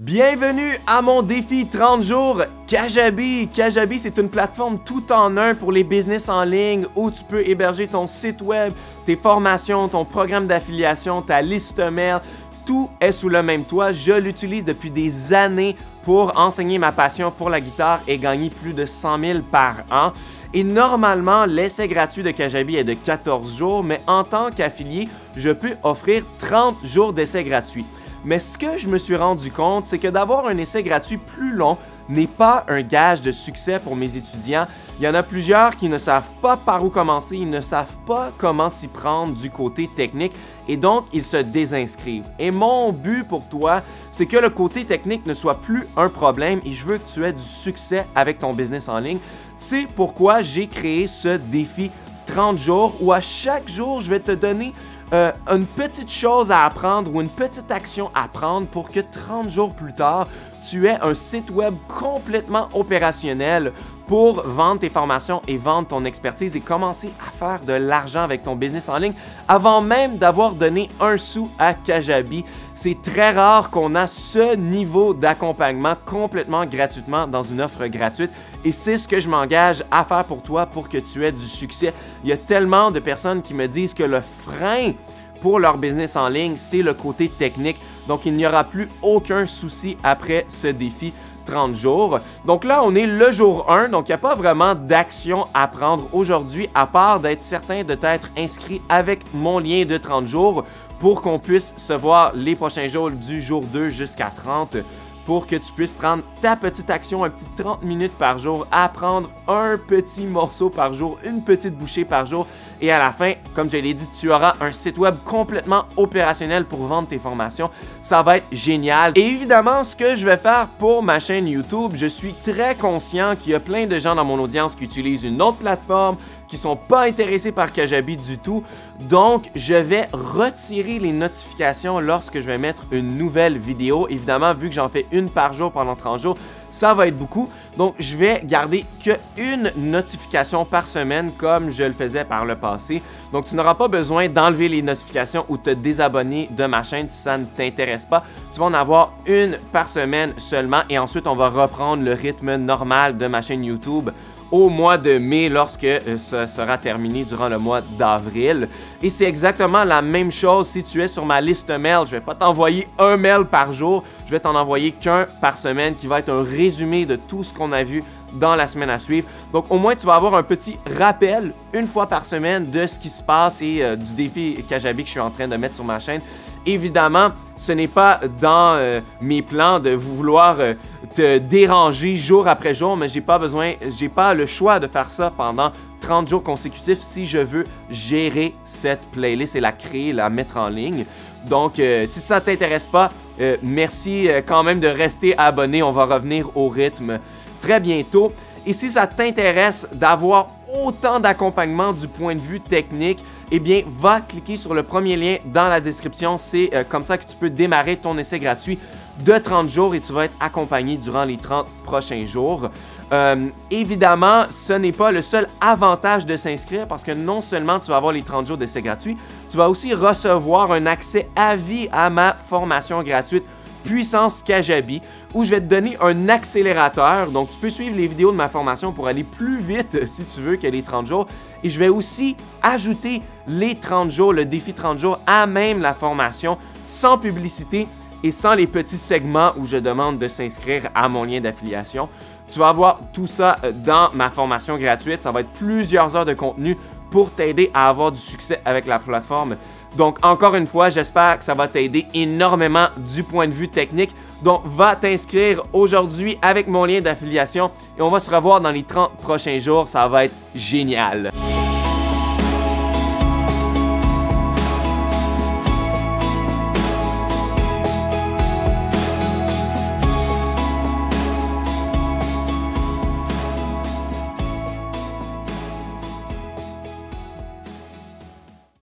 Bienvenue à mon défi 30 jours Kajabi. Kajabi, c'est une plateforme tout en un pour les business en ligne où tu peux héberger ton site web, tes formations, ton programme d'affiliation, ta liste mail. Tout est sous le même toit. Je l'utilise depuis des années pour enseigner ma passion pour la guitare et gagner plus de 100 000 par an. Et normalement, l'essai gratuit de Kajabi est de 14 jours, mais en tant qu'affilié, je peux offrir 30 jours d'essai gratuit. Mais ce que je me suis rendu compte, c'est que d'avoir un essai gratuit plus long n'est pas un gage de succès pour mes étudiants. Il y en a plusieurs qui ne savent pas par où commencer, ils ne savent pas comment s'y prendre du côté technique et donc ils se désinscrivent. Et mon but pour toi, c'est que le côté technique ne soit plus un problème et je veux que tu aies du succès avec ton business en ligne. C'est pourquoi j'ai créé ce défi 30 jours où à chaque jour, je vais te donner une petite chose à apprendre ou une petite action à prendre pour que 30 jours plus tard, tu aies un site web complètement opérationnel pour vendre tes formations et vendre ton expertise et commencer à faire de l'argent avec ton business en ligne avant même d'avoir donné un sou à Kajabi. C'est très rare qu'on a ce niveau d'accompagnement complètement gratuitement dans une offre gratuite et c'est ce que je m'engage à faire pour toi pour que tu aies du succès. Il y a tellement de personnes qui me disent que le frein pour leur business en ligne, c'est le côté technique. Donc, il n'y aura plus aucun souci après ce défi 30 jours. Donc là, on est le jour 1, donc il n'y a pas vraiment d'action à prendre aujourd'hui, à part d'être certain de t'être inscrit avec mon lien de 30 jours pour qu'on puisse se voir les prochains jours du jour 2 jusqu'à 30 pour que tu puisses prendre ta petite action, un petit 30 minutes par jour, apprendre un petit morceau par jour, une petite bouchée par jour. Et à la fin, comme je l'ai dit, tu auras un site web complètement opérationnel pour vendre tes formations. Ça va être génial. Et évidemment, ce que je vais faire pour ma chaîne YouTube, je suis très conscient qu'il y a plein de gens dans mon audience qui utilisent une autre plateforme, qui ne sont pas intéressés par Kajabi du tout. Donc, je vais retirer les notifications lorsque je vais mettre une nouvelle vidéo. Évidemment, vu que j'en fais une par jour pendant 30 jours, ça va être beaucoup. Donc, je vais garder qu'une notification par semaine comme je le faisais par le passé. Donc, tu n'auras pas besoin d'enlever les notifications ou te désabonner de ma chaîne si ça ne t'intéresse pas. Tu vas en avoir une par semaine seulement et ensuite, on va reprendre le rythme normal de ma chaîne YouTube au mois de mai lorsque ça sera terminé durant le mois d'avril. Et c'est exactement la même chose si tu es sur ma liste mail. Je ne vais pas t'envoyer un mail par jour, je vais t'en envoyer qu'un par semaine qui va être un résumé de tout ce qu'on a vu dans la semaine à suivre. Donc au moins tu vas avoir un petit rappel une fois par semaine de ce qui se passe et du défi Kajabi que je suis en train de mettre sur ma chaîne. Évidemment, ce n'est pas dans mes plans de vouloir te déranger jour après jour, mais j'ai pas le choix de faire ça pendant 30 jours consécutifs si je veux gérer cette playlist et la créer, la mettre en ligne. Donc, si ça ne t'intéresse pas, merci quand même de rester abonné. On va revenir au rythme très bientôt. Et si ça t'intéresse d'avoir autant d'accompagnement du point de vue technique, eh bien, va cliquer sur le premier lien dans la description. C'est comme ça que tu peux démarrer ton essai gratuit de 30 jours et tu vas être accompagné durant les 30 prochains jours. Évidemment, ce n'est pas le seul avantage de s'inscrire parce que non seulement tu vas avoir les 30 jours d'essai gratuit, tu vas aussi recevoir un accès à vie à ma formation gratuite Puissance Kajabi, où je vais te donner un accélérateur. Donc, tu peux suivre les vidéos de ma formation pour aller plus vite si tu veux que les 30 jours. Et je vais aussi ajouter les 30 jours, le défi 30 jours à même la formation, sans publicité et sans les petits segments où je demande de s'inscrire à mon lien d'affiliation. Tu vas avoir tout ça dans ma formation gratuite. Ça va être plusieurs heures de contenu pour t'aider à avoir du succès avec la plateforme. Donc, encore une fois, j'espère que ça va t'aider énormément du point de vue technique. Donc, va t'inscrire aujourd'hui avec mon lien d'affiliation et on va se revoir dans les 30 prochains jours. Ça va être génial.